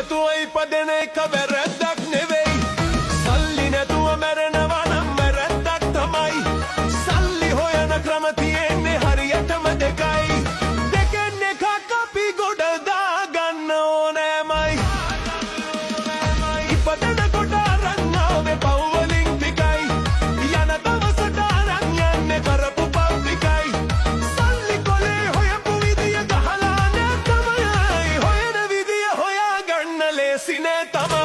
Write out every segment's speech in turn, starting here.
නැතුව ඉපදෙන එක වැරැද්දක් නෙවෙයි. සල්ලි නැතුව මැරෙනවා නම් වැරැද්දක් තමයි. සල්ලි හොයන ක්‍රම තියෙන්නේ හරියටම දෙකයි. දෙකෙන් එකක් අපි ගොඩ දාගන්න ඕනෑමයි. ඉපදෙනකොට අරන් ආවේ පව් වලින් ටිකයි. යන දවසට අරන් යන්නේ කරපු පව් ටිකයි. සල්ලි කොලේ හොයපු විදිය ගහලා නෑ තමයි. හොයන විදිය හොයාගන්න ලේසි නෑ තමයි.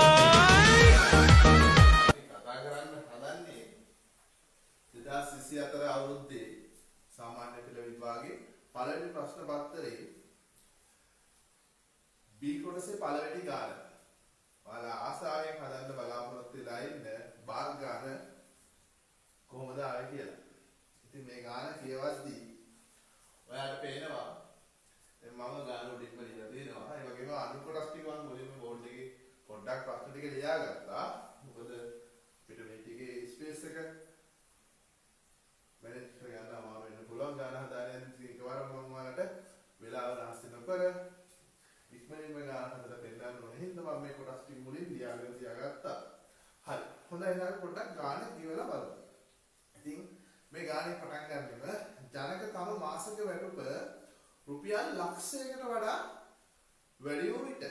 කතා කරන්න හදන්නේ 2024 අවුරුද්දේ සාමාන්‍ය පෙළ විභාගේ පළවෙනි ප්‍රශ්න පත්‍රයේ B කොටසේ පළවෙනි ගාන. ඔයාලා ආසාවෙන් හදන්න බලාපොරොත්තු වෙලා ඉන්න භාග ගාන කොහොමද ආවේ කියලා. ඉතින් මේ ගාන කියවද්දී ඔයාලට පේනවා දැන් මම ගාන උඩින්ම ලියලා තියෙනවා. ඒ වගේම අනිත් කොටස් ටික මම මුලින්ම බෝඩ් එකේ පොඩ්ඩක් ප්‍රශ්න ටික ලියාගත්තා. මොකද පිට මේ ටිකේ ස්පේස් එක මැනේජ් කරගන්න අමාරු වෙන්න පුළුවන්. ගාන හදාගෙන එකවරම මම ඔයාලට වෙලාව නාස්ති නොකර ඉක්මනින්ම ගාන හදලා පෙන්නන්න ඕනේ. හින්දා මම මේ කොටස් ටික මුලින් ලියාගෙන තියාගත්තා. හරි. හොඳයි නේද? පොඩ්ඩක් ගාන කියවලා බලමු. ඉතින් මේ ගානේ පටන් ගන්නෙම ජනක තම මාසික වැටුප රුපියල් ලක්ෂයකට වඩා වැඩි වූ විට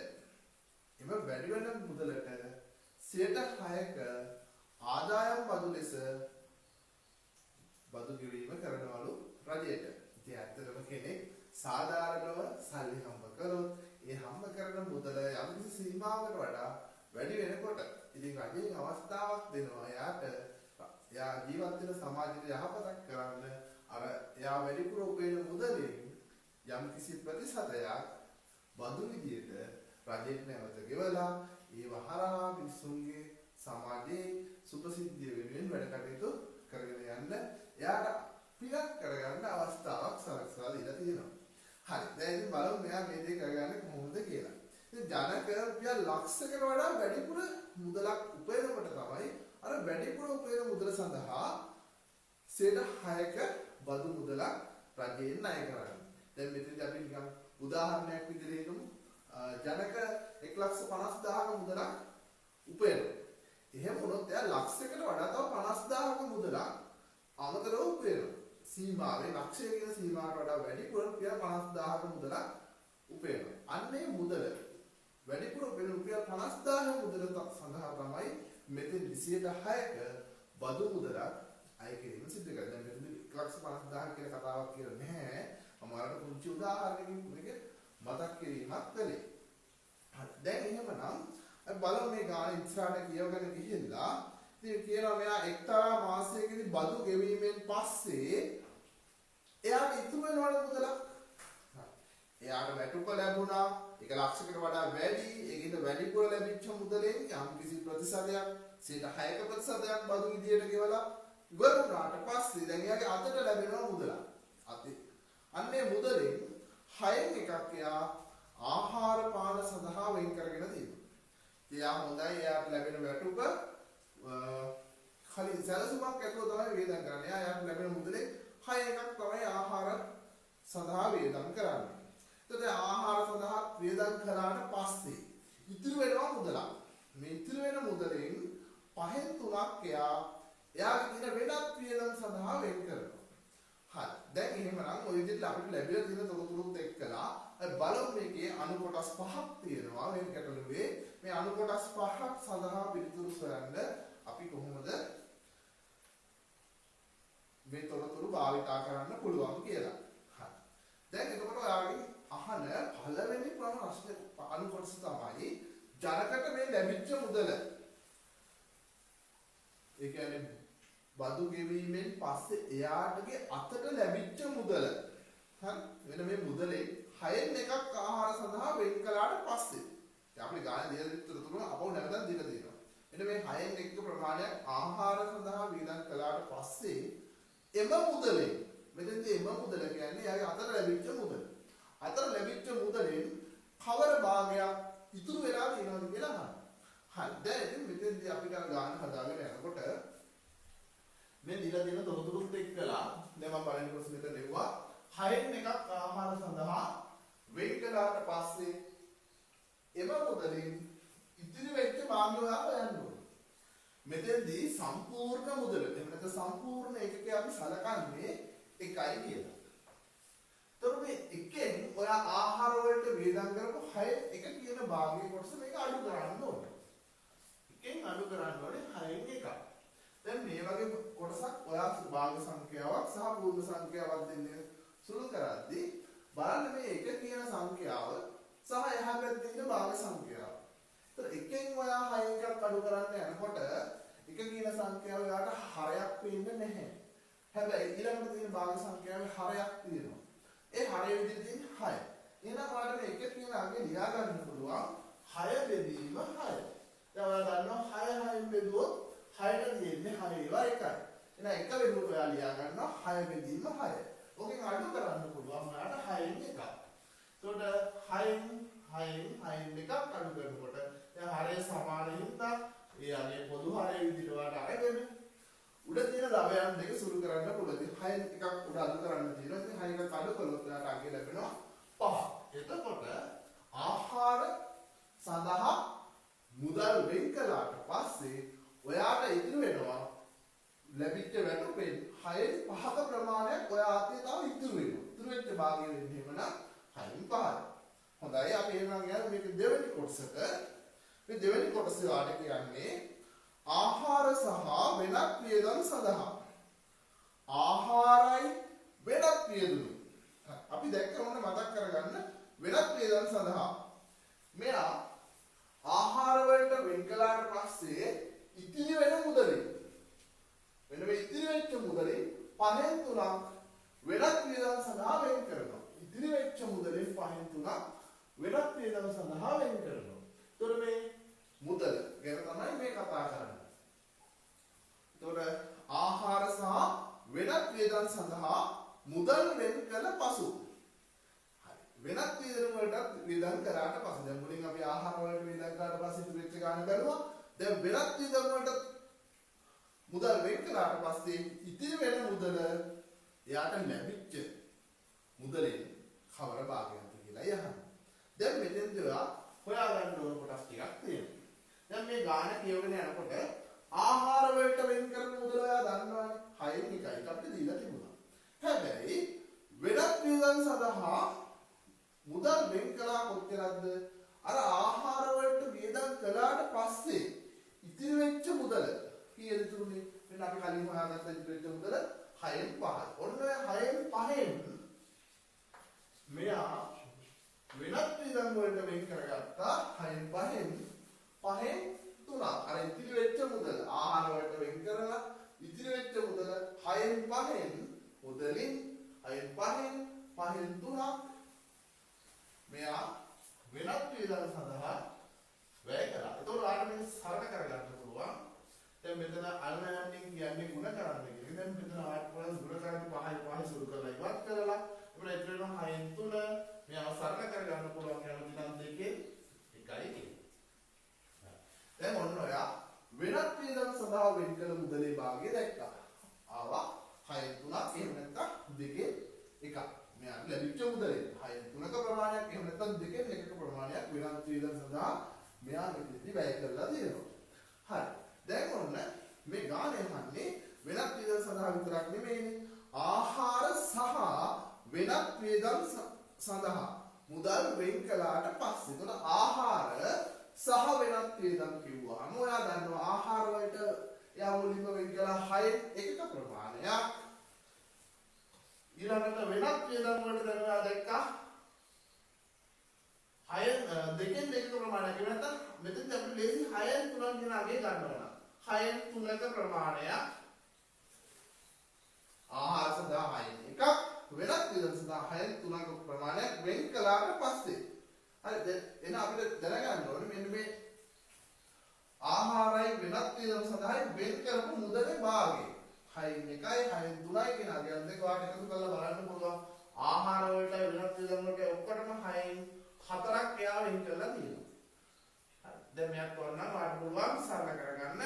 එම වැඩි වෙන මුදලට 6%ක ආදායම් බදු ලෙස බදු ගෙවීම කරනවලු රජයට. ඉතින් ඇත්තටම කෙනෙක් සාධාරණව සල්ලි හම්බ කරොත් ඒ හම්බ කරන මුදල යම්කිසි සීමාවකට වඩා වැඩි වෙනකොට ඉතින් රජයෙන් අවස්ථාවක් දෙනවා එයාට එයා ජීවත් වෙන සමාජයට යහපතක් කරන්න අර එයා වැඩිපුර උපයන මුදලෙන් යම්කිසි ප්‍රතිශතයක් බදු විදියට රජයට නැවත ගෙවලා ඒ වහරහා මිනිසුන්ගේ සමාජයේ සුපසිද්ධිය වෙනුවෙන් වැඩ කටයුතු කරගෙන යන්න එයාට පිටක් කරගන්න අවස්ථාවක් සලස්වා දීලා තියෙනවා. හරි. දැන් ඉතින් බලමු මෙයා මේ දේ කරගන්නේ කොහොමද කියලා. ඉතින් ජනක රුපියල් ලක්ෂයකට වඩා වැඩිපුර මුදලක් උපයනකොට තමයි අර වැඩිපුර උපයන මුදල සඳහා 6%ක බදු මුදලක් රජයෙන් ණය කරන්නේ. දැන් මෙතනදී අපි නිකන් උදාහරණයක් විදිහට හිතමු. ජනක 1,50,000ක මුදලක් උපයනවා. එහෙම වුණොත් එයා ලක්ෂයකට වඩා තව 50,000ක මුදලක් අමතරව උපයනවා. සීමාවේ ලක්ෂය කියන සීමාවට වඩා වැඩිපුර රුපියල් 50,000ක මුදලක් උපයනවා. අන්නේ මුදල වැඩිපුර උපයන රුපියල් 50,000 මුදල සඳහා තමයි මෙතන 26ක බදු මුදලක් අය කිරීම සිදු කරන්නේ. දැන් මෙතන 1,50,000 කියලා කතාවක් කියලා නැහැ. මම ඔයාලට පුංචි උදාහරණයකින් මේක මතක් කිරීමක් කළේ. හරි. දැන් එහෙමනම් අපි බලමු මේ ගාන ඉස්සරහට කියවගෙන ගිහිල්ලා ඉතින් කියනවා මෙයා එක්තරා මාසයකදී බදු ගෙවීමෙන් පස්සේ එයාට ඉතුරු වෙනවද මුදලක්? එයාට වැටුප ලැබුණා. ඒක ලක්ෂයකට වඩා වැඩි. ඒකින්ද වැඩිපුර ලැබිච්ච මුදලෙන් යම්කිසි ප්‍රතිශතයක් 6%ක ප්‍රතිශතයක් බදු විදියට ගෙවලා ඉවර වුණාට පස්සේ දැන් එයාගේ අතට ලැබෙනවා මුදලක්. අන්නේ මුදලෙන් 6න් එකක් එයා ආහාර පාන සඳහා වෙන් කරගෙන තියෙනවා. එයා හොඳයි එයාට ලැබෙන වැටුප කලින් සැලසුමක් ඇතුව තමයි වේදම් කරන්නේ. එයාට ලැබෙන මුදලේ 6 එකක් තමයි ආහාර සඳහා වේදම් කරන්නේ. එතකොට ආහාර සඳහා වේදම් කරාට පස්සේ ඉතුරු වෙනවා මුදලක්. මේ ඉතුරු වෙන මුදලෙන් 5න් 3ක් එයාගේ තියෙන වෙනත් වේදම් සඳහා වෙන් කරනවා. හරි. දැන් එහෙමනම් ඔය විදිහට අපිට ලැබිලා තියෙන තොරතුරුත් එක්කලා බලමු මේකේ අණු කොටස් 5ක් තියෙනවා වෙන ගැටලුවේ. මේ අණු කොටස් 5ක් සඳහා පිළිතුරු සොයන්න අපි කොහොමද මේ තොරතුරු භාවිතා කරන්න පුළුවන් කියලා. හරි. දැන් එතකොට ඔයාගෙන් අහන පළවෙනි ප්‍රශ්න අණු කොටස තමයි ජනකට මේ ලැබිච්ච මුදල. ඒ කියන්නේ බදු ගෙවීමෙන් පස්සේ එයාටගේ අතට ලැබිච්ච මුදල. හරි. වෙන මේ මුදලේ 6න් එකක් ආහාර සඳහා වෙන් කළාට පස්සේ අපේ ගාන දීලා විතර අපව නැවතත් දීලා තියෙනවා. එන්න මේ 6න් එක ප්‍රමාණයක් ආහාර සඳහා වේදම් කළාට පස්සේ එම මුදලේ මෙතනදී එම මුදල කියන්නේ එයාගේ අතට ලැබිච්ච මුදල. අතට ලැබිච්ච මුදලෙන් කවර භාගයක් ඉතුරු වෙලා තියෙනවද කියලා අහනවා. හරි. දැන් ඉතින් මෙතනදී අපි ගාන හදාගෙන යනකොට මේ දීලා තියෙන තොරතුරුත් එක්කලා දැන් මම බලන්න ප්‍රශ්න මෙතන දෙවුවා 6න් එකක් ආහාර සඳහා වෙන් කළාට පස්සේ එම මුදලින් භාගය ඔයා හොයන්න ඕනේ. මෙතෙන්දී සම්පූර්ණ මුදල එහෙම නැත්නම් සම්පූර්ණ ඒකකේ අපි සලකන්නේ 1යි කියලා. එතකොට මේ එකෙන් ඔයා ආහාර වලට වේදම් කරපු 6 එක කියන භාගයේ කොටස මේක අඩු කරන්න ඕනේ. එකෙන් අඩු කරන්න ඕනේ 6න් එකක්. දැන් මේ වගේ කොටසක් ඔයා භාග සංඛ්‍යාවක් සහ පූර්ණ සංඛ්‍යාවක් දෙන්නේ සුළු කරද්දී බලන්න මේ එක කියන සංඛ්‍යාව සහ එහා පැත්තේ ඉන්න භාග සංඛ්‍යාව. ඒතර එකෙන් ඔයා 6 එකක් අඩු කරන්න යනකොට එක කියන සංඛ්‍යාව ඔයාට හරයක් පේන්නේ නැහැ. හැබැයි ඊළඟට තියෙන භාග සංඛ්‍යාවේ හරයක් තියෙනවා. ඒ හරය විදිහට තියෙන්නේ 6. එහෙනම් ඔයාලට මේ එක කියන අගේ ලියා ගන්න පුළුවන් 6 බෙදීම 6. දැන් ඔයා දන්නවා 6 6න් බෙදුවොත් 6ට තියෙන්නේ 6 ඒවා 1යි. එහෙනම් එක බෙදුවොත් ඔයා ලියා ගන්නවා 6 බෙදීම 6. ඕකෙන් අඩු කරන්න පුළුවන් ඔයාලට 6න් එකක්. එතකොට 6න් එකක් අඩු කරනකොට දැන් හරය සමාන හින්දා ඒ අනේ පොදු හරය විදිහට ඔයාලට අරගෙන උඩ තියෙන ළවයන් දෙක සුළු කරන්න පුළුවන්. 6න් එකක් උඩ අඩු කරන්න තියෙනවා. ඉතින් 6 එකක් අඩු කළොත් ඔයාලට අගේ ලැබෙනවා 5. එතකොට ආහාර සඳහා මුදල් වෙන් කළාට පස්සේ ඔයාට ඉතුරු වෙනවා ලැබිච්ච වැටුපෙන් 6න් 5ක ප්‍රමාණයක් ඔයා අතේ තව ඉතුරු වෙනවා. ඉතුරු වෙච්ච භාගය වෙන්නේ එහෙමනම් 6න් 5යි. හොඳයි අපි එහෙනම් යන්න මේක දෙවෙනි කොටසට. මේ දෙවෙනි කොටස වාට කියන්නේ ආහාර සහ වෙනත් වියදම් සඳහා. ආහාරයි වෙනත් වියදම්. අපි දැක්ක ඕන මතක් කරගන්න වෙනත් වියදම් සඳහා. මෙයා ආහාර වලට වෙන් කළාට පස්සේ ඉතිරි වෙන මුදලින් වෙන මේ ඉතිරි වෙච්ච මුදලින් 5න් 3ක් වෙනත් වියදම් සඳහා වෙන් කරනවා. ඉතිරි වෙච්ච මුදලින් 5න් 3ක් වෙනත් වියදම් සඳහා වෙන් කරනවා. එතකොට මේ මුදල ගැන තමයි මේ කතා කරන්නේ. එතකොට ආහාර සහ වෙනත් වියදම් සඳහා මුදල් වෙන් කළ පසු වෙනත් වියදම් වලට වියදම් කරාට පස්සේ දැන් මුලින් අපි ආහාර වලට වියදම් කරාට පස්සේ ඉතුරු වෙච්ච ගාන බැලුවා. දැන් වෙනත් වියදම් වලට මුදල් වෙන් කරාට පස්සේ ඉතිරි වෙන මුදල එයාට ලැබිච්ච මුදලෙන් කවර භාගයක්ද කියලා යහන. දැන් මෙතෙන්දී ඔයා හොයාගන්න ඕන කොටස් ටිකක් තියෙනවා. දැන් මේ ගාන කියවගෙන යනකොට ආහාර වලට වෙන් කරන මුදල ඔයා දන්නවනේ 6න් 1යි අපිට දීලා තිබුණා. හැබැයි වෙනත් වියදම් සඳහා මුදල් වෙන් කළා කොච්චරද? අර ආහාර වලට වියදම් කළාට පස්සේ ඉතිරි වෙච්ච මුදල කීයද ඉතුරුනේ? මෙන්න අපි කලින් හොයාගත්ත ඉතිරි වෙච්ච මුදල 6න් 5යි. ඔන්න ඔය 6න් 5න් මෙයා වෙනත් වියදම් වලට වෙන් කරගත්තා 6න් 5න් 3ක්. අර ඉතිරි වෙච්ච මුදල ආහාර වලට වෙන් කරලා ඉතිරි වෙච්ච මුදල 6න් 5න් මුදලින් 6න් 5න් 3ක් මෙයා වෙනත් වියදම් සඳහා වැය කරා. ඒතකොට ඔයාලට මේක සරල කරගන්න පුළුවන්. දැන් මෙතන අල්මයන්ෙන් කියන්නේ ಗುಣ කරන්න කියලා. දැන් මෙතන ආත් පුළුවන් ಗುಣ කරන්න 5යි සුළු කරලා ඉවත් කරලා අපිට ඉතුරු වෙනවා 6න් 3. මෙයාව සරල කරගන්න පුළුවන් කැමති නම් දෙකේ 1යි කියලා. දැන් ඔන්න ඔයා වෙනත් වියදම් සඳහා වෙන් කළ මුදලේ භාගය දැක්කා. ආවා 6න් 3ක් එහෙම නැත්නම් දෙකේ 1ක්. මෙයාට ලැබිච්ච මුදලේ 6න් 3ක ප්‍රමාණයක් එහෙම නැත්නම් දෙකෙන් 1ක ප්‍රමාණයක් වෙනත් වියදම් සඳහා මෙයා මෙතනදී වැය කරලා තියෙනවා. හරි. දැන් ඔන්න මේ ගානේ යන්නේ වෙනත් වියදම් සඳහා විතරක් නෙමෙයිනේ. ආහාර සහ වෙනත් වියදම් සඳහා මුදල් වෙන් කළාට පස්සේ එතන ආහාර සහ වෙනත් වියදම් කිව්වහම ඔයා දන්නවා ආහාර වලට එයා මුලින්ම වෙන් කළා 6න් 1ක ප්‍රමාණයක්. ඊළඟට වෙනත් වියදම් වලට දැන් ඔයා දැක්කා 6න් 2න් 1ක ප්‍රමාණයක්. ඒ නැත්නම් මෙතෙන් අපිට ලේසි 6න් 3ක් කියන අගේ ගන්නවා. 6න් 3ක ප්‍රමාණයක් ආහාර සඳහා 6න් 1ක් වෙනත් වියදම් සඳහා 6න් 3ක ප්‍රමාණයක් වෙන් කළාට පස්සේ හරි එන අපිට දැනගන්න ඕනේ මෙන්න මේ ආහාරයි වෙනත් වියදම් සඳහා වෙන් කරපු මුදලේ භාගය 6න් 1යි 6න් 3යි කියන අගයන් දෙක වාට එකතු කරලා බලන්න පුළුවන්. ආහාර වලට වෙනත් වියදම් වලට ඔක්කොටම 6න් 4ක් එයා වෙන් කරලා තියෙනවා. හරි දැන් මෙයක් වරනම් වාට පුළුවන් සරල කරගන්න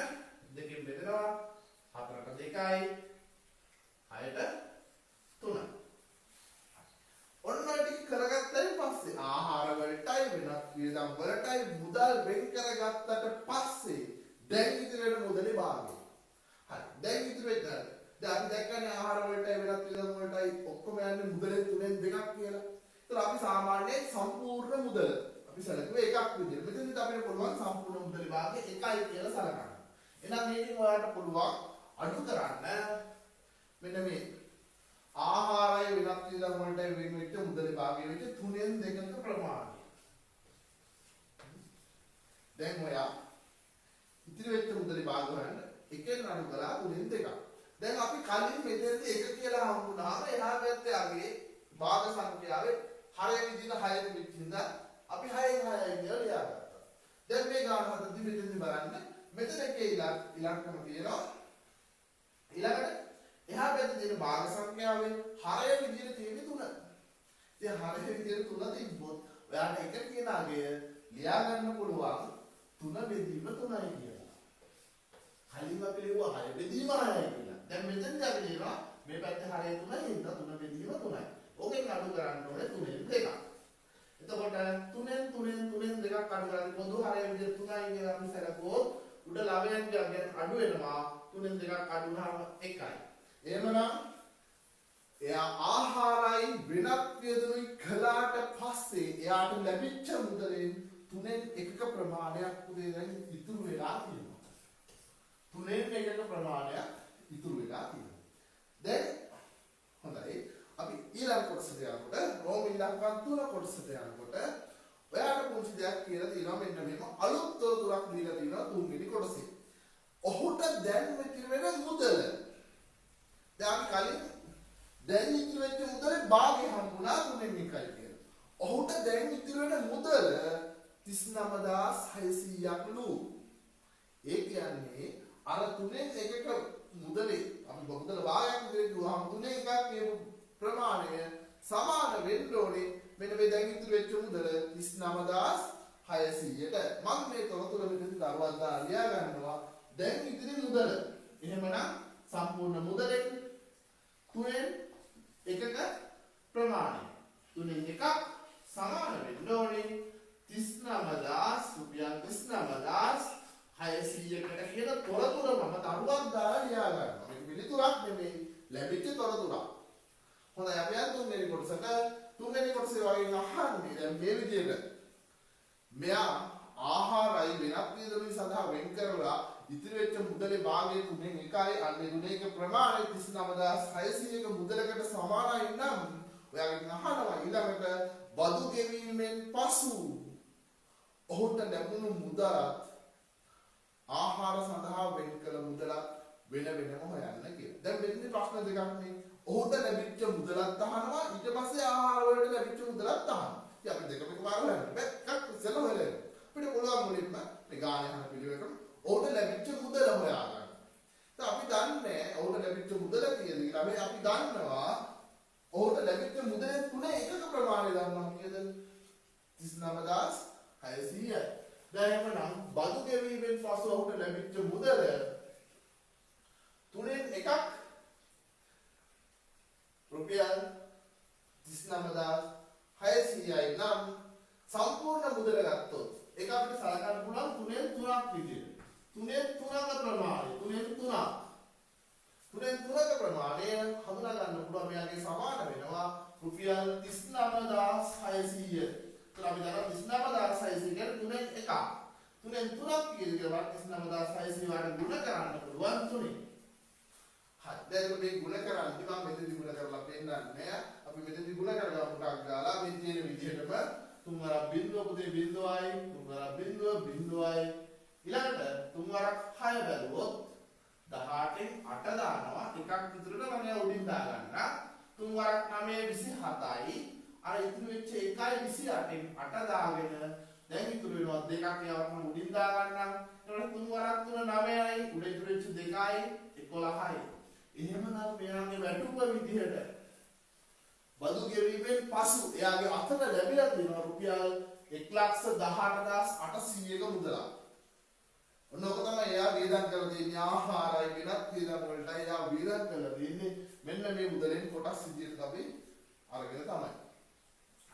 දෙකෙන් බෙදෙනවා 4ට 2යි 6ට 3යි. ඔන්න ඔය ටික කරගත්තයින් පස්සේ ආහාර වලටයි වෙනත් වියදම් වලටයි මුදල් වෙන් කරගත්තට පස්සේ දැන් ඉතිරි වෙන මුදලේ භාගය. හරි. දැන් ඉතිරි වෙද්ද දැන් අපි දැක්කනේ ආහාර වලටයි වෙනත් වියදම් වලටයි ඔක්කොම යන්නේ මුදලේ තුනෙන් දෙකක් කියලා. ඒතර අපි සාමාන්‍යයෙන් සම්පූර්ණ මුදල අපි සැලකුවේ එකක් විදියට. මෙතනත් අපිට පුළුවන් සම්පූර්ණ මුදලේ භාගය 1යි කියලා සලකන්න. එහෙනම් මේකෙන් ඔයාලට පුළුවන් අඩු කරන්න මෙන්න මේ ආහාරය වෙනත් වියදම් වලටයි වෙන වෙච්ච මුදලේ භාගය වෙච්ච 3න් 2ක ප්‍රමාණය. දැන් ඔයා ඉතිරි වෙච්ච මුදලේ භාග හොයන්න එකෙන් අඩු කළා 3න් 2ක්. දැන් අපි කලින් මෙතනදී 1 කියලා හම්බුනාම එහා පැත්තේ ආගේ භාග සංඛ්‍යාවේ 6 විදිහට 6 දෙමිච්ච හින්දා අපි 6න් 6යි කියලා ලියාගත්තා. දැන් මේ ගාන හතරදී මෙතනදී බලන්න මෙතන එකේ ඉලක්කම තියෙනවා. ඊළඟට එහා පැත්තේ තියෙන භාග සංඛ්‍යාවේ 6 විදිහට තියෙන්නේ 3. ඉතින් 6 විදිහට 3 තිබ්බොත් ඔයාලට එක කියන අගය ලියා ගන්න පුළුවන් 3 බෙදීම 3යි කියලා. කලින් අපි ලියුවා 6 බෙදීම 6යි කියලා. දැන් මෙතෙන්දී අපි ලියනවා මේ පැත්තේ 6 3යි හින්දා 3 බෙදීම 3යි. ඕකෙන් අඩු කරන්න ඕනේ 3න් 2ක්. එතකොට 3න් 2ක් අඩු කරලා පොදු 6 විදිහට 3යි කියලා අපි සැලකුවොත් උඩ ළවයන් ගැන අඩු වෙනවා 3න් 2ක් අඩු වුණාම 1යි. එහෙමනම් එයා ආහාරයි වෙනත් වියදමුයි කළාට පස්සේ එයාට ලැබිච්ච මුදලෙන් 3න් 1ක ප්‍රමාණයක් පුතේ දැන් ඉතුරු වෙලා තියෙනවා. 3න් 1ක ප්‍රමාණයක් ඉතුරු වෙලා තියෙනවා. දැන් හොඳයි. අපි ඊළඟ කොටසට යනකොට රෝම ඉලක්කම් 3 කොටසට යනකොට ඔයාලට පුංචි දෙයක් කියලා තියෙනවා මෙන්න මේක අලුත් තොරතුරක් දීලා තියෙනවා 3 වෙනි කොටසේ. ඔහුට දැන් ඉතිරි වෙන මුදල. දැන් අපි කලින් දැන් ඉතිරි වෙච්ච මුදලේ භාගය හම්බුණා 3න් 1යි කියලා. ඔහුට දැන් ඉතිරි වෙන මුදල 39600ක්ලු. ඒ කියන්නේ අර 3න් 1ක මුදලේ අපි මුදල භාගයක් විදිහට දුවහම 3න් 1ක් කියපු ප්‍රමාණය සමාන වෙන්න ඕනේ මෙන්න මේ දැන් ඉතුරු වෙච්ච මුදල 39600ට. මම මේ තොරතුර මෙතන දරුවක් දාලා ලියා ගන්නවා. දැන් ඉතිරි මුදල. එහෙමනම් සම්පූර්ණ මුදලෙන් 3න් 1ක ප්‍රමාණය 3න් 1ක් සමාන වෙන්න ඕනේ 39000 රුපියල් 39600කට කියන තොරතුර මම දරුවක් දාලා ලියා ගන්නවා. මේක පිළිතුරක් නෙමෙයි ලැබිච්ච තොරතුරක්. හොඳයි අපි යන් තුන්වෙනි කොටසට. තුන්වෙනි කොටසේ වගේ අහන්නේ දැන් මේ විදිහට මෙයා ආහාරයි වෙනත් වියදමින් සඳහා වෙන් කරලා ඉතිරි වෙච්ච මුදලේ භාගය 3න් 1යි අන්නේ 3ක ප්‍රමාණය 39600ක මුදලකට සමානයි නම් ඔයාගෙන් අහනවා ඊළඟට බදු ගෙවීමෙන් පසු ඔහුට ලැබුණු මුදලත් ආහාර සඳහා වෙන් කළ මුදලත් වෙන වෙනම හොයන්න කියලා. දැන් මෙතන ප්‍රශ්න දෙකක් නේ. ඔහුට ලැබිච්ච මුදලත් අහනවා ඊට පස්සේ ආහාර වලට ලැබිච්ච මුදලත් අහනවා. ඉතින් අපි දෙකම එකපාර හොයන්න බෑ. එකක් ඉස්සෙල්ලා හොයලා. අපිට පුළුවන් මුලින්ම මේ ගානේ අහන පිළිවෙලකට ඔහුට ලැබිච්ච මුදල හොයාගන්න. ඉතින් අපි දන්නේ ඔහුට ලැබිච්ච මුදල කීයද කියලා. අපි දන්නවා ඔහුට ලැබිච්ච මුදලේ 3න් 1ක ප්‍රමාණය දන්නවා කීයද? 39600යි. දැන් එමනම් බදු ගෙවීමෙන් පසු ඔහුට ලැබිච්ච මුදල 3න් 1ක් රුපියල් 39600යි නම් සම්පූර්ණ මුදල ගත්තොත් ඒක අපිට සලකන්න පුළුවන් 3න් 3ක් විදිහට. 3න් 3ක ප්‍රමාණය 3න් 3ක ප්‍රමාණය හඳුනා ගන්න පුළුවන් මෙයාගේ සමාන වෙනවා රුපියල් 39600. ඒත් අපි දන්නවා 39600 කියන්නේ 3න් 1ක්. 3න් 3ක් කියනවා 39600 වලට ගුණ කරන්න පුළුවන් 3න්. හරි. දැන් මේ ගුණ කරන්නේ මම මෙතනදී ගුණ කරලා පෙන්නන්නේ. අපි මෙතනදී ගුණ කරගමු ටක් ගාලා මේ තියෙන විදිහටම 3 වරක් බිඳුව පුතේ බිඳුවයි 3 වරක් බිඳුව බිඳුවයි ඊළඟට 3 වරක් 6 බැලුවොත් 18න් 8 දානවා එකක් විතරට මම උඩින් දා ගන්න 3 වරක් 9 27යි අර ඉතුරු වෙච්ච 1යි 28න් 8 දාගෙන දැන් ඉතුරු වෙනවා දෙකක් යවන්න උඩින් දා ගන්නම් ඊට 3 වරක් 3 9යි උඩ ඉතුරු වෙච්ච 2යි 11යි එහෙමනම් මෙයාගේ වැටුප විදිහට බදු ගෙවීමෙන් පසු එයාගේ අතට ලැබිලා තියෙනවා රුපියල් 118800ක මුදලක්. ඔන්න ඔක තමයි එයා වියදම් කරලා තියෙන්නේ ආහාරයි වෙනත් වියදම් වලට එයා වියදම් කරලා තියෙන්නේ මෙන්න මේ මුදලෙන් කොටස් විදිහට අපි අරගෙන තමයි.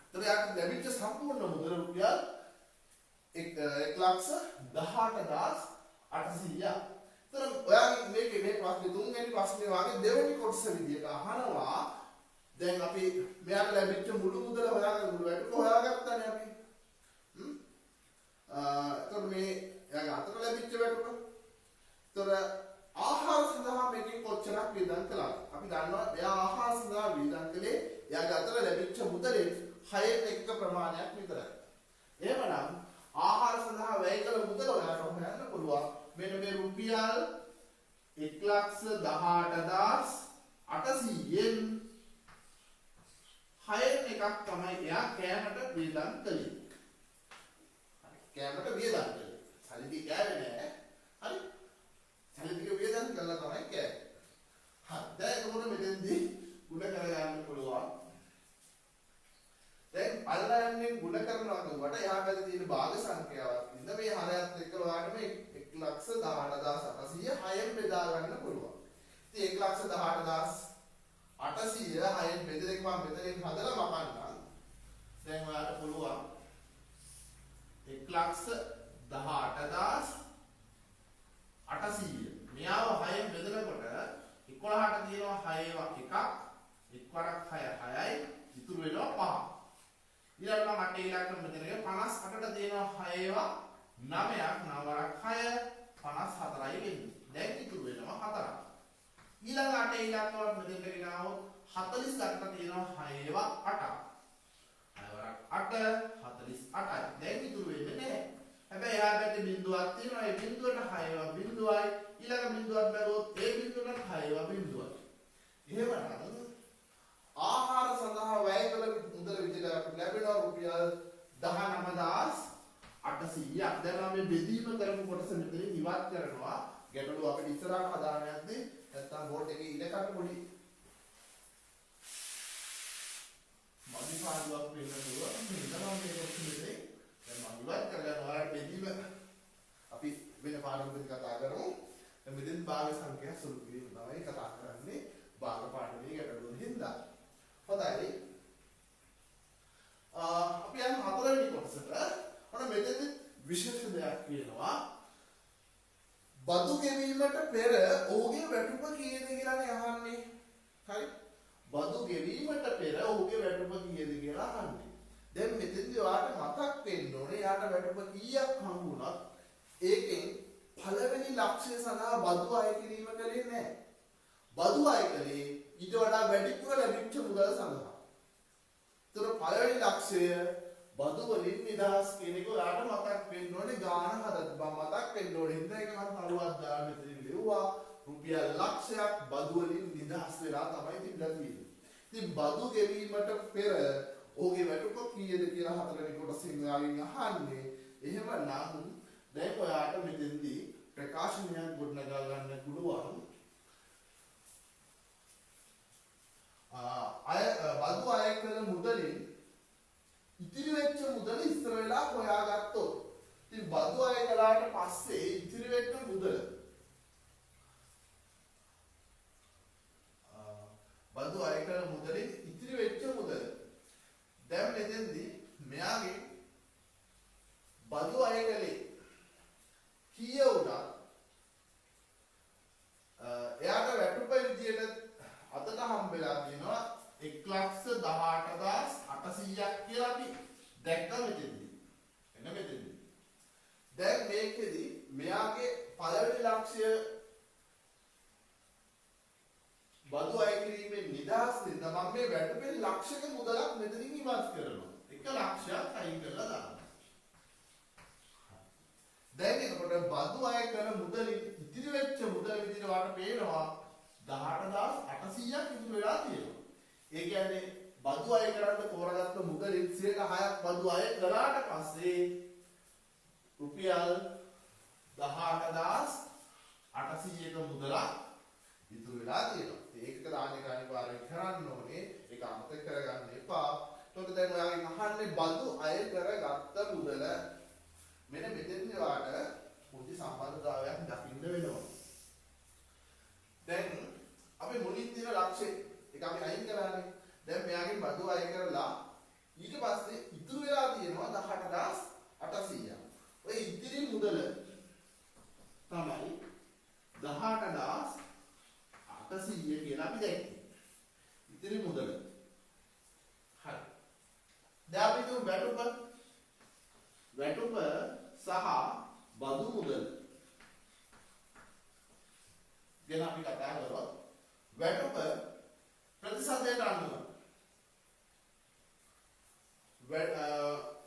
ඒතර එයාට ලැබිච්ච සම්පූර්ණ මුදල රුපියල් 1,18,800. तर ඔයාගේ මේ ප්‍රශ්නේ තුන්වෙනි ප්‍රශ්නේ වාගේ දෙවෙනි කොටස විදියට අහනවා. දැන් අපි මෙයාට ලැබිච්ච මුළු මුදල හොයාගන්න මුළු වැටුප හොයාගත්තානේ අපි. එතකොට මේ එයාගේ අතට ලැබිච්ච වැටුප. එතකොට ආහාර සඳහා මේකෙන් කොච්චරක් වියදම් කළාද? අපි දන්නවා එයා ආහාර සඳහා වියදම් කළේ එයාගේ අතට ලැබිච්ච මුදලෙන් 6න් 1 ප්‍රමාණයක් විතරයි. එහෙමනම් ආහාර සඳහා වැය කළ මුදල ඔයාලට හොයන්න පුළුවන්. මෙන්න මේ රුපියල් 1,18,800න් 6න් එකක් තමයි එයා කෑමට වියදම් කළේ. කෑමට වියදම් කළේ. සල්ලි ටික කෑවේ නෑ. හරි? සල්ලි ටික වියදම් කළා තමයි කෑවේ. හරි. දැන් එතකොට මෙතෙන්දී ගුණ කරගන්න පුළුවන්. දැන් පල්ලයන්ෙන් ගුණ කරනවා කියුවට එහා පැත්තේ තියෙන භාග සංඛ්‍යාවක් ඉන්න මේ හරයත් එක්ක ඔයාලට මේ 1,18,800 6න් බෙදා ගන්න පුළුවන්. ඉතින් 1,18,800 6න් බෙදෙන එක මම මෙතනින් හදලා මකන්නම්. දැන් ඔයාලට පුළුවන් 1,18,800 මෙයාව 6න් බෙදනකොට 11ට තියෙනවා 6 එකක් 1 වරක් 6 6යි ඉතුරු වෙනවා 5. ඊළඟට මට ඊළඟට මෙතන 58ට තියෙනවා 6 9ක් 9 වරක් 6 54යි වෙන්නේ. දැන් ඉතුරු වෙනවා 4ක්. ඊළඟට ඊළඟට මෙතන ගෙනාවොත් 48ට තියෙනවා 6 8ක්. 6 වරක් 8 48යි. දැන් ඉතුරු වෙන්නේ නැහැ. හැබැයි එහා පැත්තේ බිඳුවක් තියෙනවා. ඒ බිඳුවට 6 බිඳුවයි. ඊළඟ බිඳුවක් බැලුවොත් ඒ බිඳුවට 6 බිඳුවයි. එහෙමනම් ආහාර සඳහා වැය කළ මුදල විදිහට අපිට ලැබෙනවා රුපියල් 19,800ක්. දැන් මම මේ බෙදීම කරපු කොටස මෙතනින් ඉවත් කරනවා. ගැටලුව අපිට ඉස්සරහට හදාන්න යද්දී නැත්තම් බෝඩ් එකේ ඉලක්ක පොඩි මඩිපාඩුවක් වෙන්න පුළුවන්. මෙතන මේ කොටස මෙතේ දැන් මම ඉවත් කරගන්න ඔයාලට බෙදීම අපි වෙන පාඩමකින් කතා කරමු. දැන් මෙතෙන් භාග සංඛ්‍යා සුළු කිරීම තමයි කතා කරන්නේ. භාග පාඩමේ ගැටලුව හින්දා. හොඳයි. අපි යන හතරවෙනි කොටසට ඔන්න මෙතෙන්දි විශේෂ දෙයක් කියනවා. බදු ගෙවීමට පෙර ඔහුගේ වැටුප කීයද කියලානේ අහන්නේ. හරි? බදු ගෙවීමට පෙර ඔහුගේ වැටුප කීයද කියලා අහන්නේ. දැන් මෙතෙන්දි ඔයාලට මතක් වෙන්න ඕනේ යාට වැටුප කීයක් හම්බුණත් ඒකෙන් පළවෙනි ලක්ෂ්‍ය සඳහා බදු අය කිරීම කලේ නැහැ. බදු අය කලේ ඊට වඩා වැඩිපුර ලැබිච්ච මුදල සඳහා. ඒතර පළවෙනි ලක්ෂ්‍යය බදු වලින් නිදහස් කියන එක ඔයාලට මතක් වෙන්න ඕනේ. ගාන හදත් මතක් වෙන්න ඕනේ. හින්දා ඒක මම හරුවක් දාන්න මෙතන ලියුවා. රුපියල් ලක්ෂයක් බදු වලින් නිදහස් වෙලා තමයි තිබිලා තියෙන්නේ. ඉතින් බදු ගෙවීමට පෙර ඔහුගේ වැටුප කීයද කියලා හතරවෙනි කොටසින් ඔයාගෙන් අහන්නේ. එහෙමනම් දැන් ඔයාට මෙතෙන්දී ප්‍රකාශනයක් ගොඩනගා ගන්න පුළුවන්. බදු අය කළ මුදලින් ඉතිරි වෙච්ච මුදල ඉස්සර වෙලා හොයාගත්තොත් ඉතින් බදු අය කළාට පස්සේ ඉතිරි වෙච්ච මුදල බදු අය කළ මුදලින් ඉතිරි වෙච්ච මුදල දැන් මෙතෙන්දී මෙයාගේ බදු අය කළේ කීය වුණත් එයාට වැටුප විදියට අතට හම්බෙලා තියෙනවා 1,18,800ක් කියලා අපි දැක්කා මෙතෙන්දී. එන්න මෙතෙන්දී. දැන් මේකෙදි මෙයාගේ පළවෙනි ලක්ෂ්‍ය බදු අය කිරීමේ නිදහස් වෙන මම මේ වැටුපේ ලක්ෂයක මුදලක් මෙතනින් ඉවත් කරනවා. 1 ලක්ෂයක් අයින් කරලා දානවා. දැන් එතකොට බදු අය කරන මුදලින් ඉතිරි වෙච්ච මුදල විදිහට වාට පේනවා 18,800ක් ඉතුරු වෙලා තියෙනවා. ඒ කියන්නේ බදු අය කරන්න තෝරාගත්ත මුදලින් 6ක් බදු අය කළාට පස්සේ රුපියල් 18,800ක මුදලක් ඉතුරු වෙලා තියෙනවා. ඒකට දාන්නේ අනිවාර්යෙන් කරන්න ඕනේ. ඒක අමතක කරගන්න එපා. එතකොට දැන් ඔයාගෙන් අහන්නේ බදු අය කරගත්ත මුදල මෙන්න මෙතෙන්දී වාට පොඩි සම්බන්ධතාවයක් දකින්න වෙනවා. දැන් අපි මුලින් තියෙන ලක්ෂ්‍ය ඒක අපි අයින් කරානේ. දැන් මෙයාගෙන් බදු අය කරලා ඊට පස්සේ ඉතුරු වෙලා තියෙනවා 18,800ක්. සහ බදු මුදල ගැන අපි කතා කරොත් වැටුප ප්‍රතිශතයට අනුව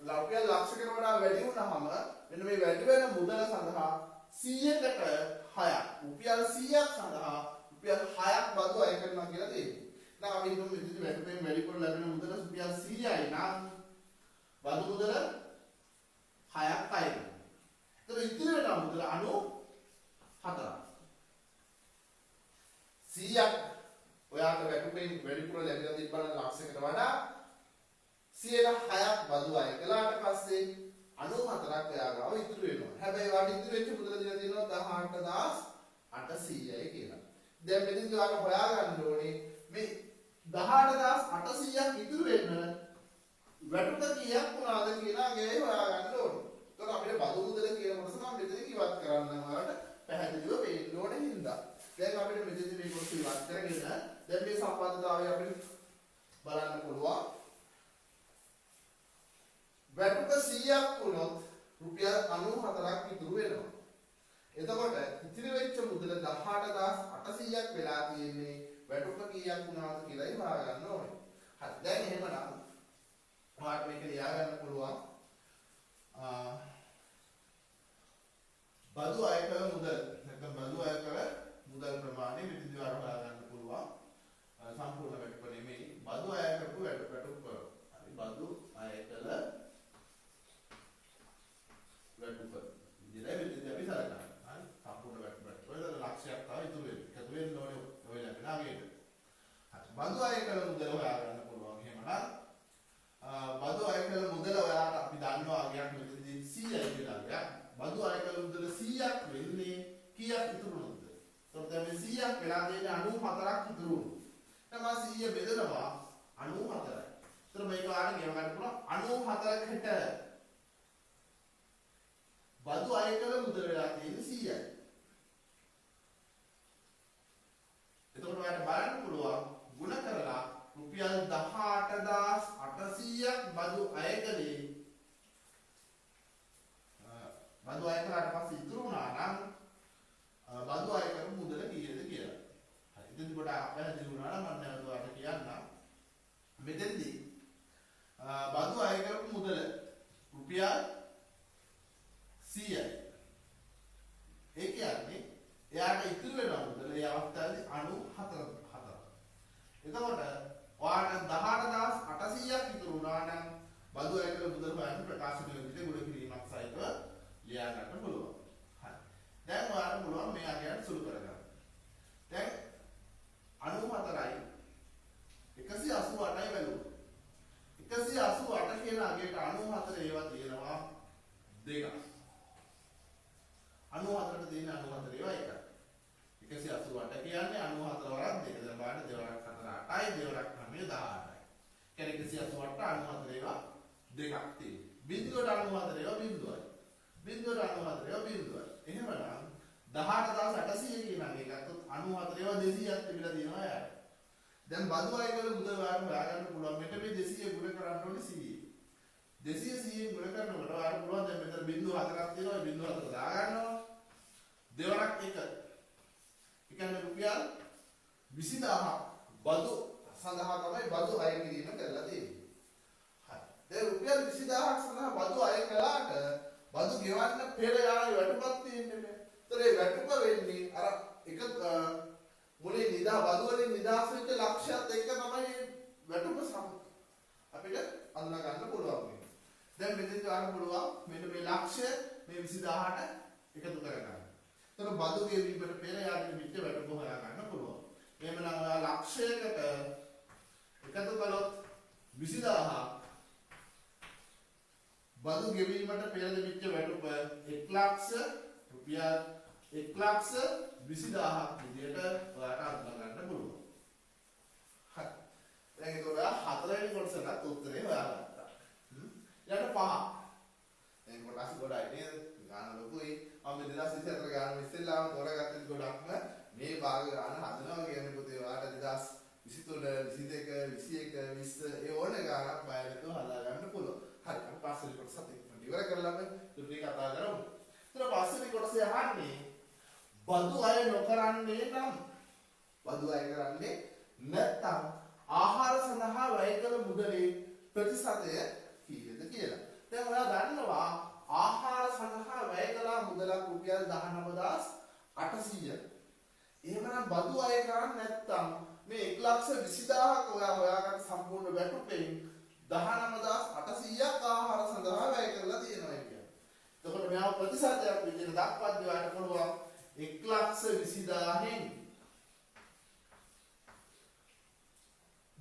රුපියල් ලක්ෂයකට වඩා වැඩි වුණාම මෙන්න මේ වැඩි වෙන මුදල සඳහා 100කට 6ක් රුපියල් 100ක් සඳහා රුපියල් 6ක් බදු අය කරනවා කියලා තියෙනවා. දැන් අපි හිතමු මෙතන වැටුපෙන් වැඩිපුර ලැබෙන මුදල රුපියල් 100යි නම් බදු මුදල 6ක් අය කරනවා. ඒතර ඉතිරි වෙන මුදල 94ක්. 100ක් ඔයාට වැටුපෙන් වැඩිපුර ලැබිලා තිබ්බනම් ලක්ෂයකට වඩා 106ක් බදු අය කළාට පස්සේ 94ක් ඔයා ගාව ඉතුරු වෙනවා. හැබැයි වාට ඉතුරු වෙච්ච මුදල දීලා තියෙනවා 18800යි කියලා. දැන් මෙතනදී ඔයාලා හොයාගන්න ඕනේ මේ 18800ක් ඉතුරු වෙන්න වැටුප කීයක් වුණාද කියලා ගේ හොයාගන්න ඕනේ. එතකොට අපිට බදු මුදල කියන කොටස නම් මෙතන ඉවත් කරන්න ඔයාලට පැහැදිලිව වෙන්න ඕනේ හින්දා. දැන් අපිට මෙතනදී මේ කොටස ඉවත් කරගෙන දැන් මේ සම්බන්ධතාවය අපිට බලන්න පුළුවන්. වැටුප 100ක් වුණොත් රුපියල් 94ක් ඉතුරු වෙනවා. එතකොට ඉතිරි වෙච්ච මුදල 18800ක් වෙලා තියෙන්නේ වැටුප කීයක් වුණාද කියලායි හොයාගන්න ඕනේ. හරි. දැන් එහෙමනම් ඔයාලට මේක ලියා ගන්න පුළුවන්. බදු අය කළ මුදල නැත්නම් බදු අය කළ මුදල් ප්‍රමාණය මෙතනදී ඔයාලට හොයාගන්න පුළුවන්. සම්පූර්ණ වැටුප නෙමෙයි බදු අය කරපු වැටුප කරනවා. හරි. බදු අය කළ වැටුප විදිහට මෙතනදී අපි සලකනවා. හරි. සම්පූර්ණ වැටුප. ඔයද ලක්ෂයක් තමයි ඉතුරු වෙන්නේ. එකතු වෙන්න ඕනේ ඔය ලැබෙන ආගෙට. හරි. බදු අය කළ මුදල හොයාගන්න පුළුවන්. එහෙමනම් බදු අය කළ මුදල ඔයාලට අපි දන්නවා අගයක් මෙතනදී 100යි කියලා අගයක්. බදු අය කළ මුදල 100ක් වෙන්නේ කීයක් ඉතුරු වුණොත්ද? එතකොට දැන් මේ 100ක් වෙලා තියෙන්නේ 94ක් ඉතුරු වුණා. ඊට පස්සේ 100 බෙදනවා 94යි. එතකොට මේක ඔයාලට ගෙව ගන්න පුළුවන් 94කට බදු අය කළ මුදල වෙලා තියෙන්නේ 100යි. එතකොට ඔයාලට බලන්න පුළුවන් ගුණ කරලා රුපියල් 18800ක් බදු අය කළේ බදු අය කළාට පස්සේ ඉතුරු වුණා නම් බදු අය කරපු මුදල කීයද කියලා. හරි. ඉතින් කොට පැහැදිලි වුණා නම් මම නැවත ඔයාලට කියන්නම්. මෙතෙන්දී බදු අය කරපු මුදල රුපියල් 100යි. ඒ කියන්නේ එයාට ඉතුරු වෙන මුදල ඒ අවස්ථාවේදී 94. එතකොට ඔයාට 18800ක් ඉතුරු වුණා නම් බදු අය කළ මුදල හොයන්න ප්‍රකාශ කළ විදිහට ගොඩ කිරීමක් සහිතව ලියා ගන්න පුළුවන්. හරි. දැන් ඔයාලට පුළුවන් මේ අගයන් සුළු කරගන්න. දැන් 94යි 188යි වැළුව. 188 කියන අගයට 94 ඒවා තියෙනවා දෙකක්. 94ට තියෙන 94 ඒවා එකයි. 188 කියන්නේ 94 වරක් දෙක. දැන් බලන්න දෙවරක් 4 8යි දෙවරක් 9 18යි. කියන්නේ 188 94 ඒවා දෙකක් තියෙනවා. බිඳුවට 94 ඒවා බිඳුවයි. බිඳුවට 94 ඒවා බිඳුවයි. එහෙමනම් 18800 කියන එක ගත්තොත් 94 ඒවා 200ක් තිබිලා තියෙනවා යාට. දැන් බදු අය කළ මුදල වාර හොයාගන්න පුළුවන්. මෙන්න මේ 200 ගුණ කරන්න ඕනේ 100. 200 100 ගුණ කරනකොට ඔයාලට පුළුවන් දැන් මෙතන බිඳුව 4ක් තියෙනවා. බිඳුව 4 දාගන්නවා. දෙවරක් 1. ඒ කියන්නේ රුපියල් 20000ක් බදු සඳහා තමයි බදු අය කිරීම කරලා තියෙන්නේ. හරි. දැන් රුපියල් 20000ක් සඳහා බදු අය කළාට බදු ගෙවන්න පෙර යාලේ වැටුපක් තියෙන්නේ නේ. ඒතර ඒ වැටුප වෙන්නේ අර එක මුලින් බදු වලින් නිදහස් වෙච්ච ලක්ෂයත් එක්ක තමයි වැටුප අපිට අඳුනා ගන්න පුළුවන් වෙන්නේ. දැන් මෙතෙන් ගන්න පුළුවන් මෙන්න මේ ලක්ෂය මේ 20000ට එකතු කරගන්න. එතන බදු ගෙවීමට පෙර යාලේ විච්ච වැටුප හොයා ගන්න පුළුවන්. එහෙමනම් ඔයා ලක්ෂයකට එකතු කළොත් 20000 බදු ගෙවීමට පෙර ලැබිච්ච වැටුප 1,00,000 රුපියල් 1,20,000ක් විදියට ඔයාට අඳුනා ගන්න පුළුවන්. හරි. දැන් ඒක ඔයා හතරවෙනි කොටසට උත්තරේ හොයාගත්තා. ඊට 5. දැන් කොටස් ගොඩයි නේද? ගාන ලොකුයි. මම 2024 ගාන ඉස්සෙල්ලාම තෝරාගත්තේ ගොඩක්ම මේ භාග ගාන හදනවා කියන්නේ පුතේ ඔයාට 2023 22 21 20 ඒ ඕන ගානක් බයලට හදා ගන්න පුළුවන්. හරි. අපි පස්සේ කොටසත් ඉවර කරලා අපි තුනේ කතා කරමු. අහන්නේ බදු අය නොකරන්නේ නම් බදු අය කරන්නේ නැත්නම් ආහාර සඳහා වැය කළ මුදලේ ප්‍රතිශතය කීයද කියලා. දැන් ඔයා දන්නවා ආහාර සඳහා වැය කළ මුදලක් රුපියල් 19800. එහෙමනම් බදු අය කරන්නේ නැත්නම් මේ 1,20,000ක් ඔයා හොයාගන්න සම්පූර්ණ වැටුපෙන් 19800ක් ආහාර සඳහා වැය කරලා තියෙනවා කියන්නේ. එතකොට මෙයා ප්‍රතිශතයක් විදිහට දක්වද්දී ඔයාලට පුළුවන් 1,20,000න්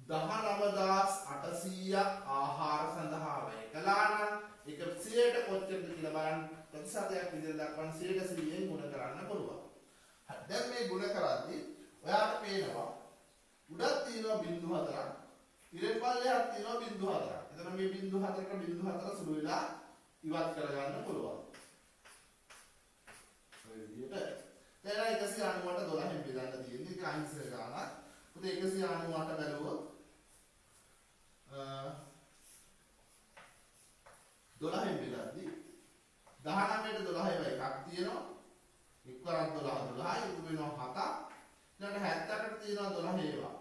19800ක් ආහාර සඳහා වැය කළා නම් ඒක 100ට කොච්චරද කියලා බලන්න ප්‍රතිශතයක් විදිහට දක්වන්න 100න් ගුණ කරන්න පුළුවන්. හරි දැන් මේ ගුණ කරද්දී ඔයාලට පේනවා උඩක් තියෙනවා 0.4ක් ඉරෙන් පල්ලෙහාක් තියෙනවා 0.4ක්. එතන මේ 0.4ක 0.4 සුළු වෙලා ඉවත් කරගන්න පුළුවන්. ඔය විදිහට දැන් 190ට 12න් බෙදන්න තියෙන්නේ ඒක අහිංසක ගානක්. පුතේ 190ට බැලුවොත් 12න් බෙදද්දී 19ට 12 එකක් තියෙනවා. එක්වරක් 12 12 ඉතුරු වෙනවා 7ක්. ඊළඟට 78ට තියෙනවා 12 ඒවා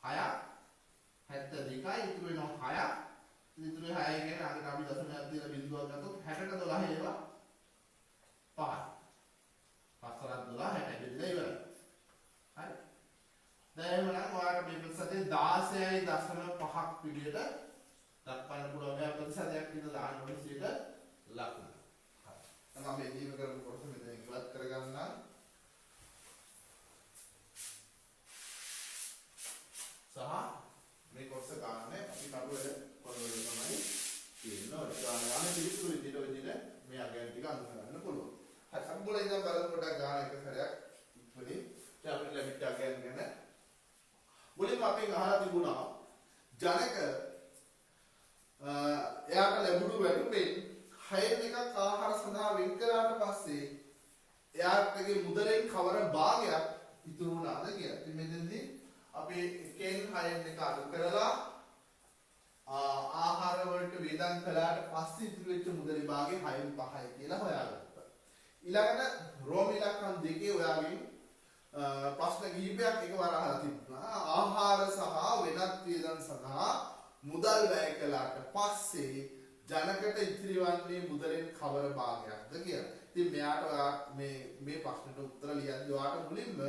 6ක්. 72යි ඉතුරු වෙනවා 6ක්. ඉතුරු 6 කියන්නේ අද අපි දශමයක් තියලා බිඳුවක් ගත්තොත් 60ට 12 ඒවා 5යි. 5 12 60 බෙදලා ඉවරයි. හරි. දැන් එහෙනම් ඔයාලට මේ ප්‍රතිශතය 16.5ක් විදිහට දක්වන්න පුළුවන්. මේ ප්‍රතිශතයක් විතර දාන්න ඕනේ 100ට ලකුණ. හරි. දැන් අපි ජීව කරපු කොටස මෙතන ඉවත් කරගන්න. සහ මේ කොටස ගන්න අපි කඩුවේ කොළවල තමයි තියෙන්නේ. ගාන පිළිතුරු විදිහට මේ අගයන් ටික අඳුර ගන්න පුළුවන්. හරි අපි මුලින් ඉඳන් බලමු පොඩ්ඩක් ගාන එක සැරයක් ඉක්මනින්. දැන් අපිට ලැබිච්ච අගයන් ගැන මුලින්ම අපෙන් අහලා තිබුණා ජනක එයාට ලැබුණු වැටුපෙන් 6 එකක් ආහාර සඳහා වෙන් කළාට පස්සේ එයාටගේ මුදලෙන් කවර භාගයක් ඉතුරු වුණාද කියලා. ඉතින් මෙතනදී අපි එකෙන් 6න් එක අඩු කරලා ආහාර වලට වේදන් කළාට පස්සේ ඉතුරු වෙච්ච මුදලේ භාගය 6න් 5යි කියලා හොයාගත්තා. ඊළඟට රෝම ඉලක්කම් දෙකේ ඔයාගෙන් ප්‍රශ්න කිහිපයක් එකවර අහලා තිබුණා. ආහාර සහ වෙනත් වේදන් සඳහා මුදල් වැය කළාට පස්සේ ජනකට ඉතිරි වන්නේ මුදලෙන් කවර භාගයක්ද කියලා. ඉතින් මෙයාට මේ ප්‍රශ්නට උත්තර ලියන්න ඔයාට මුලින්ම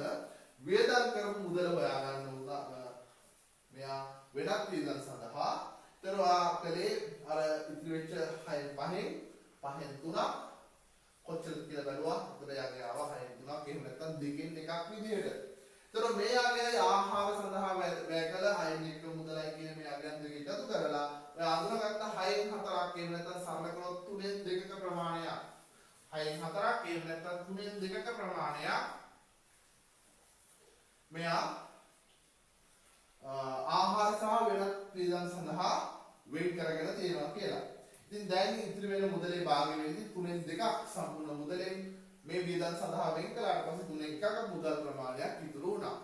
වේදන් කරපු මුදල හොයාගන්න උනා. මෙයා වෙනත් වේදන් සඳහා දරවා කලේ අර ඉතිරි වෙච්ච 6න් 5න් 3ක් කොච්චරද කියලා බලුවා. උතර යගේ ආවා 6න් 3ක් එහෙම නැත්නම් දෙකෙන් එකක් විදිහට. ඒතර මේ යගේ ආහාර සඳහා වැය කළ 6න් 1 මුදලයි කියන මේ අගයන් දෙක එකතු කරලා ඔය අඳුනගත්ත 6න් 4ක් එහෙම නැත්නම් සරල කළොත් 3න් 2ක ප්‍රමාණයක් 6න් 4ක් එහෙම නැත්නම් 3න් 2ක ප්‍රමාණයක් මෙයා ආහාර සහ වෙනත් වේදන් සඳහා වෙන් කරගෙන තියෙනවා කියලා. ඉතින් දැන් ඉතිරි වෙන මුදලේ භාගය වෙන්නේ 3න් 2ක් සම්පූර්ණ මුදලෙන් මේ වේදන් සඳහා වෙන් කළාට පස්සේ 3න් 1ක මුදල් ප්‍රමාණයක් ඉතුරු වුණා.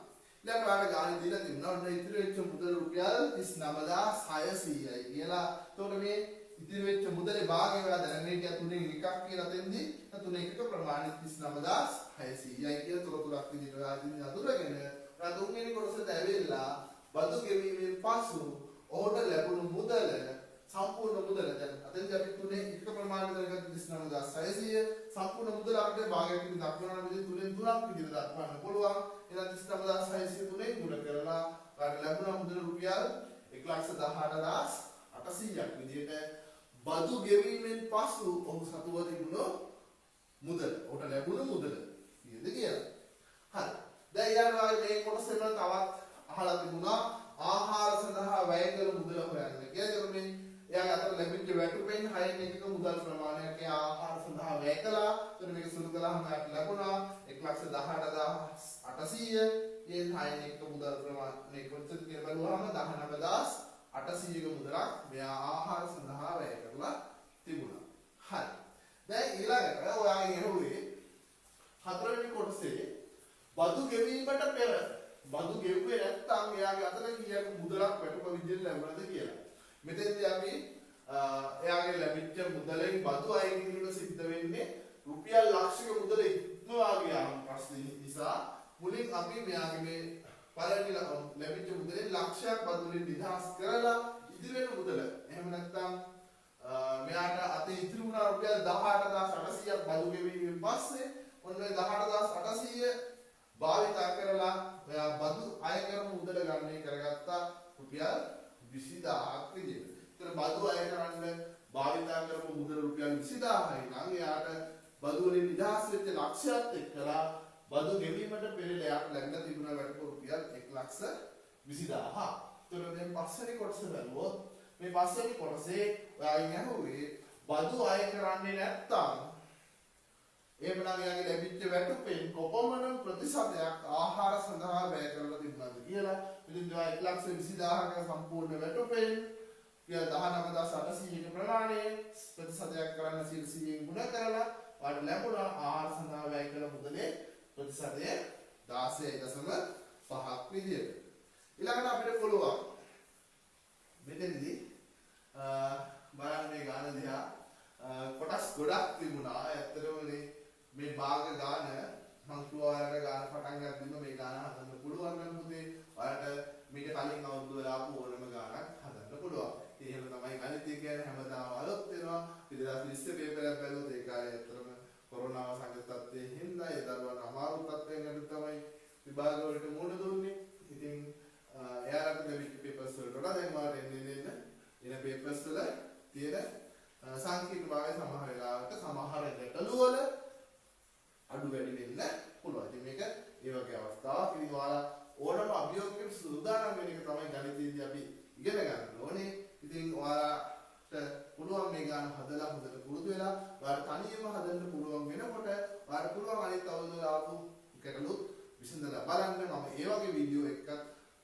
ඊළඟ වාර ගානේ දීලා තිබුණා ඔන්න ඉතිරි වෙච්ච මුදල රුපියල් 39600යි කියලා. එතකොට මේ ඉතිරි වෙච්ච මුදලේ භාගය වෙලා දැනගෙන හිටියා 3න් 1ක් කියලා තෙන්දී 3න් 1ක ප්‍රමාණය 39600යි කියලා තොරතුරක් විදිහට ආදින් අඳුරගෙන ඔයා තුන්වෙනි කොටසට ඇවිල්ලා බදු ගෙවීමෙන් පසු ඔහුට ලැබුණු මුදල සම්පූර්ණ මුදල දැන් අතෙන්දී අපි 3න් 1ක ප්‍රමාණය දැනගත්ත 39600 සම්පූර්ණ මුදල අපිට භාගයක් විදිහට දක්වනවා විදිහට 3න් 3ක් විදිහට දක්වන්න පුළුවන්. එහෙනම් 39600 3න් ගුණ කරලා ඔයාලට ලැබුණ මුදල රුපියල් 1,18,800ක් විදිහට බදු ගෙවීමෙන් පසු ඔහු සතුව තිබුණු මුදල ඔහුට ලැබුණු මුදල කීයද කියලා. හරි. දැන් ඊළඟ මේ කොටසෙන් තවත් අහලා තිබුණා ආහාර සඳහා වැය කළ මුදල හොයන්න කියලා. ඒක මේ එයාගේ අතට ලැබිච්ච වැටුපෙන් 6න් 1ක මුදල් ප්‍රමාණයක් ආහාර සඳහා වැය කළා. එතන මේක සුළු කළාම එයාට ලැබුණා 1,18,800. ඒ 6න් 1ක මුදල් ප්‍රමාණය කොච්චරද කියලා බලුවාම 19,800ක මුදලක් මෙයා ආහාර සඳහා වැය කරලා තිබුණා. හරි. දැන් ඊළඟට ඔයාගෙන් ඇහුවේ හතරවෙනි කොටසේ බදු ගෙවීමට පෙර බදු ගෙවුවේ නැත්නම් එයාගේ අතට කීයක් මුදලක් වැටුප විදිහට ලැබුණාද කියලා. මෙතෙන්දී අපි එයාගේ ලැබිච්ච මුදලෙන් බදු අය කිරීමට සිද්ධ වෙන්නේ රුපියල් ලක්ෂයක මුලින් අපි මෙයාගේ මේ පළවෙනි ලැබිච්ච මුදලේ ලක්ෂයක් බදු වලින් නිදහස් කරලා ඉදිරියට මුදල එහෙම නැත්නම් මෙයාට අතේ ඉතිරි වුණා රුපියල් 18800ක් බදු ගෙවීමෙන් පස්සේ ඔන්න 18800 භාවිතා කරලා මෙයා බදු අය කරන මුදල ගණනය කරගත්තා රුපියල් 20000ක් විදිහට. ඒතර බදු අය කරන්න භාවිතා කරපු මුදල රුපියල් 20000යි නම් එයාට බදු වලින් නිදහස් වෙච්ච ලක්ෂයත් එක්කලා බදු ගෙවීමට පෙරේල යාට ලැබිලා තිබුණා වැටුප රුපියල් 1,20,000. ඒතර දැන් පස්වෙනි කොටස බලුවොත් මේ පස්වෙනි කොටසේ ඔයාගෙන් අහුවේ බදු අය කරන්නේ නැත්නම් එහෙමනම් එයාගේ ලැබිච්ච වැටුපෙන් කොපමණ ප්‍රතිශතයක් ආහාර සඳහා වැය කරලා තිබුණාද කියලා. ඉතින් ඔයා 1,20,000ක සම්පූර්ණ වැටුපෙන් රුපියල් 19,800ක ප්‍රමාණය ප්‍රතිශතයක් කරන්න 100න් ගුණ කරලා ඔයාලට ලැබුණා ආහාර සඳහා වැය කළ මුදලේ ප්‍රතිශතය 16.5ක් විදියට. ඊළඟට අපිට පුළුවන් මෙතනදී බලන්න මේ ගාන දිහා කොටස් ගොඩක් තිබුණා. ඇත්තටම මේ භාග ගාන මම කිව්වා ඔයාලට ගාන පටන් ගන්නදිම මේ ගාන හදන්න පුළුවන් නම් පුතේ ඔයාලට මීට කලින් අවුරුදු වල ආපු ඕනම ගානක් හදන්න පුළුවන්. ඒ එහෙම තමයි ගණිතය කියන්නේ හැමදාම අලුත් වෙනවා. 2020 පේපර් එක බැලුවොත් ඒ කාලේ ඇත්තටම කොරෝනා සංකටයේ හින්දා ඒ දරුවන් අමාරු තත්ත්වයන් යන තමයි විභාග වලට මුහුණ දුන්නේ. ඉතින් එයාලට ලැබිච්ච පේපර්ස් වලට වඩා දැන් මාට එන පේපර්ස් වල තියෙන සංකීර්ණභාවය සමහර වෙලාවට සමහර ගැටලු වල අඩු වැඩි වෙන්න පුළුවන්. ඉතින් මේක ඒ වගේ අවස්ථාවක්. ඉතින් ඔයාලා ඕනම අභියෝගයකට සූදානම් වෙන එක තමයි ගණිතයේදී අපි ඉගෙන ගන්න ඕනේ. ඉතින් ඔයාලට පුළුවන් මේ ගාන හදලා හොඳට පුරුදු වෙලා ඔයාලට තනියම හදන්න පුළුවන් වෙනකොට ඔයාලට පුළුවන් අනිත් අවුරුදු ආපු ගැටලු විසඳලා බලන්න. මම ඒ වගේ වීඩියෝ එකක්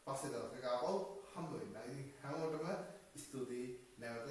පස්සේ දවසක ආපහු හම්බ වෙනවා. ඉතින් හැමෝටම ස්තුතියි නැවත